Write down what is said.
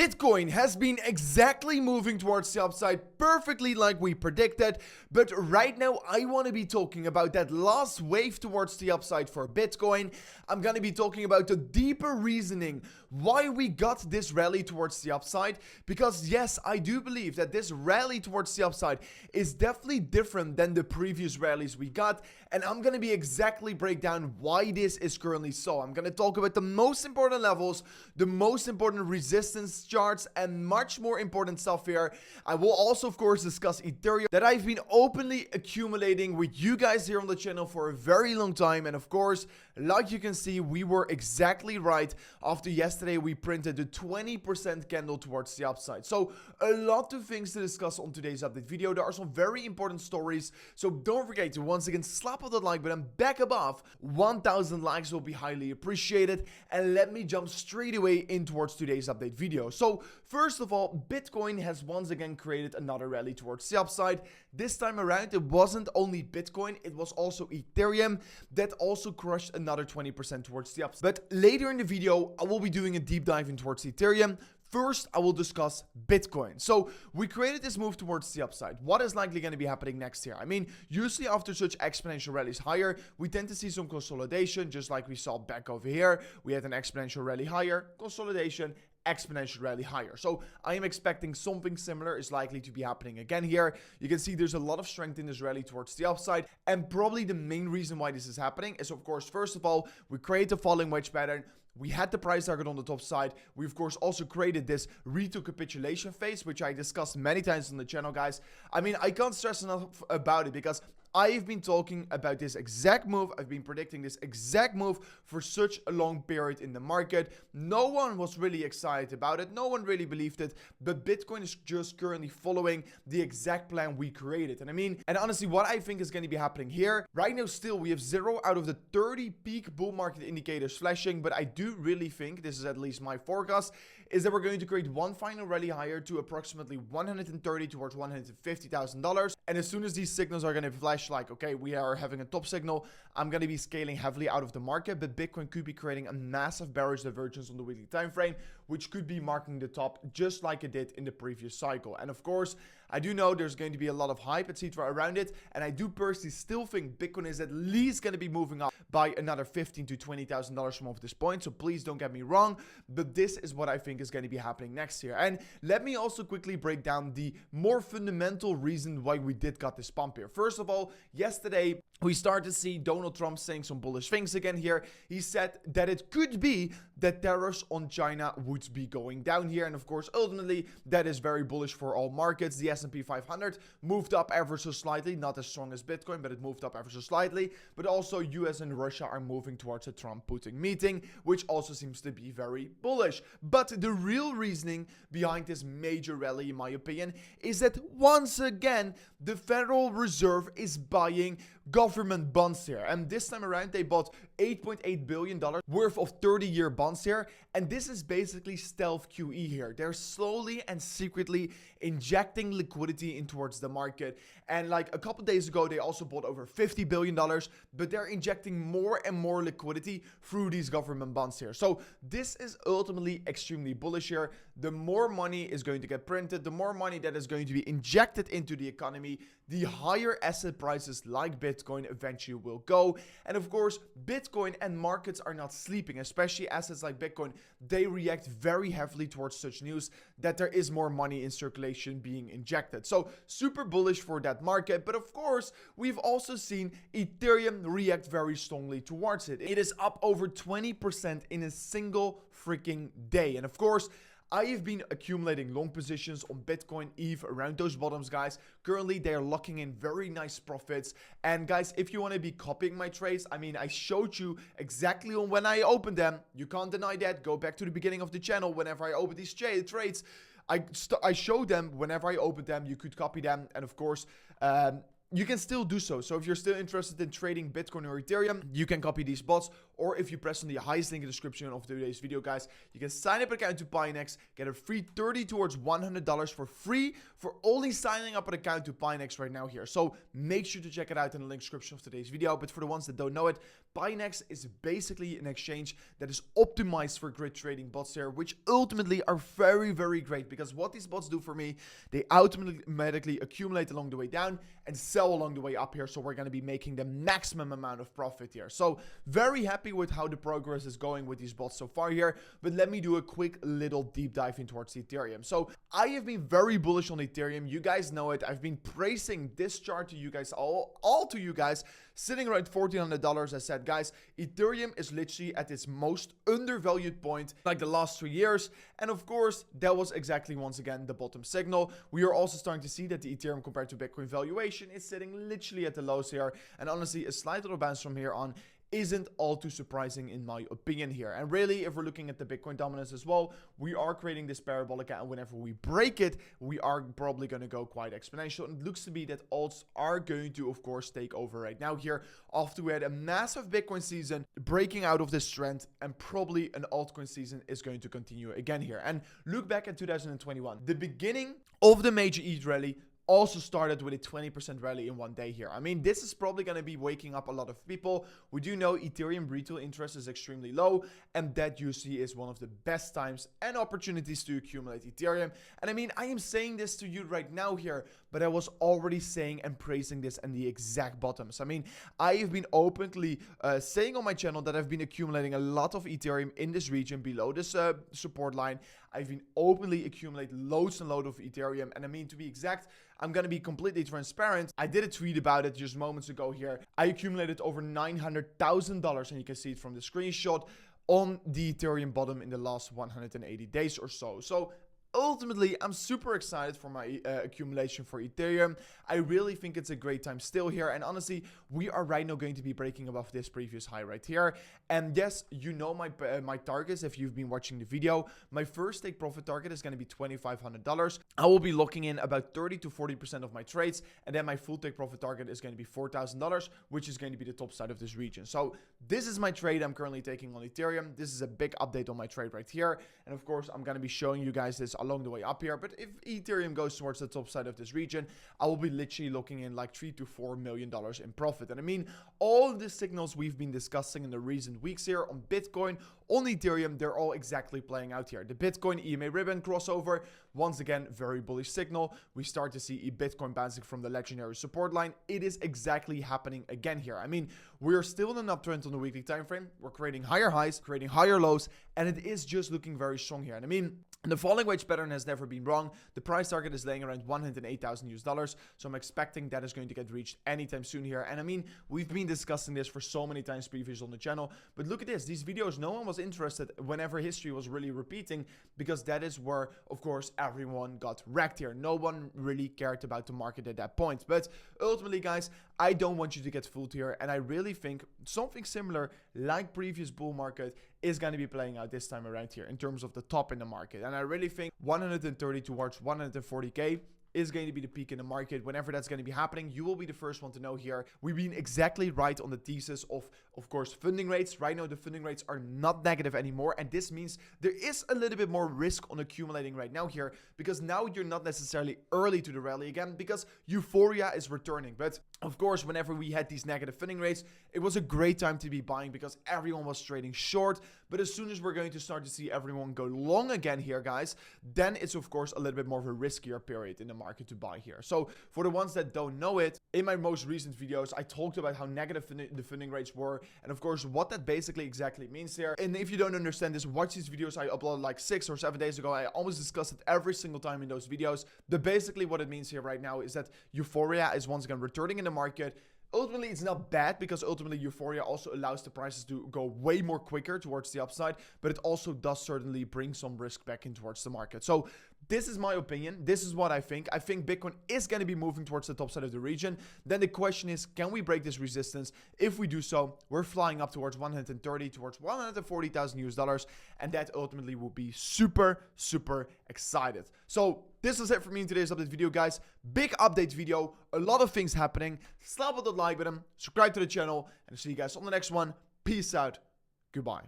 Bitcoin has been exactly moving towards the upside perfectly like we predicted, but right now I want to be talking about that last wave towards the upside for Bitcoin. I'm going to be talking about the deeper reasoning why we got this rally towards the upside, because yes, I do believe that this rally towards the upside is definitely different than the previous rallies we got, and I'm going to be exactly break down why this is currently so. I'm going to talk about the most important levels, the most important resistance charts, and much more important stuff here. I will also of course discuss Ethereum that I've been openly accumulating with you guys here on the channel for a very long time, and of course, like you can see, we were exactly right. After yesterday we printed the 20% candle towards the upside. So a lot of things to discuss on today's update video. There are some very important stories, so don't forget to once again slap on that like button back above. 1000 likes will be highly appreciated, and let me jump straight away in towards today's update video. So first of all, Bitcoin has once again created another rally towards the upside. This time around it wasn't only Bitcoin, it was also Ethereum that also crushed another 20% towards the upside. But later in the video I will be doing a deep dive in towards Ethereum. First, I will discuss Bitcoin. So we created this move towards the upside. What is likely going to be happening next year? I mean, usually after such exponential rallies higher, we tend to see some consolidation, just like we saw back over here. We had an exponential rally higher, consolidation, exponential rally higher. So I am expecting something similar is likely to be happening again here. You can see there's a lot of strength in this rally towards the upside, and probably the main reason why this is happening is, of course, first of all, we create a falling wedge pattern. We had the price target on the top side. We, of course, also created this retail capitulation phase, which I discussed many times on the channel, guys. I mean, I can't stress enough about it because I've been talking about this exact move. I've been predicting this exact move for such a long period in the market. No one was really excited about it. No one really believed it. But Bitcoin is just currently following the exact plan we created. And I mean, and honestly, what I think is going to be happening here, right now still, we have 0 out of the 30 peak bull market indicators flashing. But I do really think, this is at least my forecast, is that we're going to create one final rally higher to approximately 130 towards $150,000. And as soon as these signals are going to flash, like, okay, we are having a top signal, I'm going to be scaling heavily out of the market, but Bitcoin could be creating a massive bearish divergence on the weekly time frame, which could be marking the top just like it did in the previous cycle. And of course, I do know there's going to be a lot of hype, etc. around it, and I do personally still think Bitcoin is at least going to be moving up by another $15,000 to $20,000 from over this point. So please don't get me wrong, but this is what I think is going to be happening next year. And let me also quickly break down the more fundamental reason why we did got this pump here. First of all, yesterday we started to see Donald Trump saying some bullish things again here. He said that it could be that tariffs on China would be going down here. And of course, ultimately, that is very bullish for all markets. The S&P 500 moved up ever so slightly, not as strong as Bitcoin, but it moved up ever so slightly. But also US and Russia are moving towards a Trump-Putin meeting, which also seems to be very bullish. But the real reasoning behind this major rally, in my opinion, is that once again, the Federal Reserve is buying government bonds here, and this time around they bought $8.8 billion worth of 30-year bonds here, and this is basically stealth QE here. They're slowly and secretly injecting liquidity in towards the market, and like a couple days ago they also bought over $50 billion, but they're injecting more and more liquidity through these government bonds here. So this is ultimately extremely bullish here. The more money is going to get printed, the more money that is going to be injected into the economy, the higher asset prices like Bitcoin eventually will go. And of course, Bitcoin and markets are not sleeping, especially assets like Bitcoin. They react very heavily towards such news that there is more money in circulation being injected. So super bullish for that market. But of course, we've also seen Ethereum react very strongly towards it. It is up over 20% in a single freaking day. And of course, I have been accumulating long positions on Bitcoin, ETH around those bottoms, guys. Currently, they are locking in very nice profits. And guys, if you want to be copying my trades, I mean, I showed you exactly on when I opened them. You can't deny that. Go back to the beginning of the channel. Whenever I open these trades, I showed them whenever I opened them. You could copy them. And of course, you can still do so. So if you're still interested in trading Bitcoin or Ethereum, you can copy these bots, or if you press on the highest link in the description of today's video, guys, you can sign up an account to Pionex, get a free 30 towards $100 for free for only signing up an account to Pionex right now here. So make sure to check it out in the link description of today's video. But for the ones that don't know it, Pionex is basically an exchange that is optimized for grid trading bots here, which ultimately are very, very great, because what these bots do for me, they automatically accumulate along the way down and sell along the way up here. So we're going to be making the maximum amount of profit here. So very happy with how the progress is going with these bots so far here. But let me do a quick little deep dive in towards Ethereum. So I have been very bullish on Ethereum. You guys know it. I've been praising this chart to you guys, all to you guys, sitting around $1,400. I said, guys, Ethereum is literally at its most undervalued point like the last 3 years. And of course, that was exactly once again the bottom signal. We are also starting to see that the Ethereum compared to Bitcoin valuation is sitting literally at the lows here. And honestly, a slight little bounce from here on isn't all too surprising in my opinion here. And really, if we're looking at the Bitcoin dominance as well, we are creating this parabolic, and whenever we break it, we are probably going to go quite exponential. And it looks to be that alts are going to, of course, take over right now here after we had a massive Bitcoin season breaking out of this trend, and probably an altcoin season is going to continue again here. And look back at 2021, the beginning of the major ETH rally also started with a 20% rally in one day here. I mean, this is probably going to be waking up a lot of people. We do know Ethereum retail interest is extremely low, and that usually is one of the best times and opportunities to accumulate Ethereum. And I mean, I am saying this to you right now here, but I was already saying and praising this in the exact bottoms. I mean, I have been openly saying on my channel that I've been accumulating a lot of Ethereum in this region below this support line. I've been openly accumulating loads and loads of Ethereum. And I mean, to be exact, I'm going to be completely transparent. I did a tweet about it just moments ago here. I accumulated over $900,000, and you can see it from the screenshot, on the Ethereum bottom in the last 180 days or so. So ultimately, I'm super excited for my accumulation for Ethereum. I really think it's a great time still here. And honestly, we are right now going to be breaking above this previous high right here. And yes, you know my targets if you've been watching the video. My first take profit target is going to be $2,500. I will be locking in about 30 to 40% of my trades. And then my full take profit target is going to be $4,000, which is going to be the top side of this region. So this is my trade I'm currently taking on Ethereum. This is a big update on my trade right here. And of course, I'm going to be showing you guys this along the way up here. But if Ethereum goes towards the top side of this region, I will be literally looking in like $3 to $4 million in profit. And I mean, all the signals we've been discussing in the recent weeks here on Bitcoin, on Ethereum, they're all exactly playing out here. The Bitcoin EMA ribbon crossover, once again, very bullish signal. We start to see Bitcoin bouncing from the legendary support line. It is exactly happening again here. I mean, we're still in an uptrend on the weekly time frame. We're creating higher highs, creating higher lows, and it is just looking very strong here. And I mean, the falling wedge pattern has never been wrong. The price target is laying around $108,000. So I'm expecting that is going to get reached anytime soon here. And I mean, we've been discussing this for so many times previously on the channel. But look at this. These videos, no one was interested whenever history was really repeating, because that is where, of course, everyone got wrecked here. No one really cared about the market at that point. But ultimately, guys, I don't want you to get fooled here. And I really think something similar like previous bull market is going to be playing out this time around here in terms of the top in the market. And I really think 130 towards 140K is going to be the peak in the market. Whenever that's going to be happening, you will be the first one to know here. We've been exactly right on the thesis of course, funding rates. Right now, the funding rates are not negative anymore. And this means there is a little bit more risk on accumulating right now here, because now you're not necessarily early to the rally again, because euphoria is returning. But of course, whenever we had these negative funding rates, it was a great time to be buying because everyone was trading short. But as soon as we're going to start to see everyone go long again here, guys, then it's of course a little bit more of a riskier period in the market to buy here. So for the ones that don't know it, in my most recent videos, I talked about how negative the funding rates were, and of course what that basically exactly means here. And if you don't understand this, watch these videos I uploaded like 6 or 7 days ago. I almost discussed it every single time in those videos. But basically what it means here right now is that euphoria is once again returning in the market. Ultimately, it's not bad because ultimately euphoria also allows the prices to go way more quicker towards the upside, but it also does certainly bring some risk back in towards the market. So this is my opinion. This is what I think. I think Bitcoin is going to be moving towards the top side of the region. Then the question is, can we break this resistance? If we do so, we're flying up towards 130, towards $140,000, and that ultimately will be super, super excited. So this is it for me in today's update video, guys. Big update video, a lot of things happening. Slap on the like button, subscribe to the channel, and I'll see you guys on the next one. Peace out. Goodbye.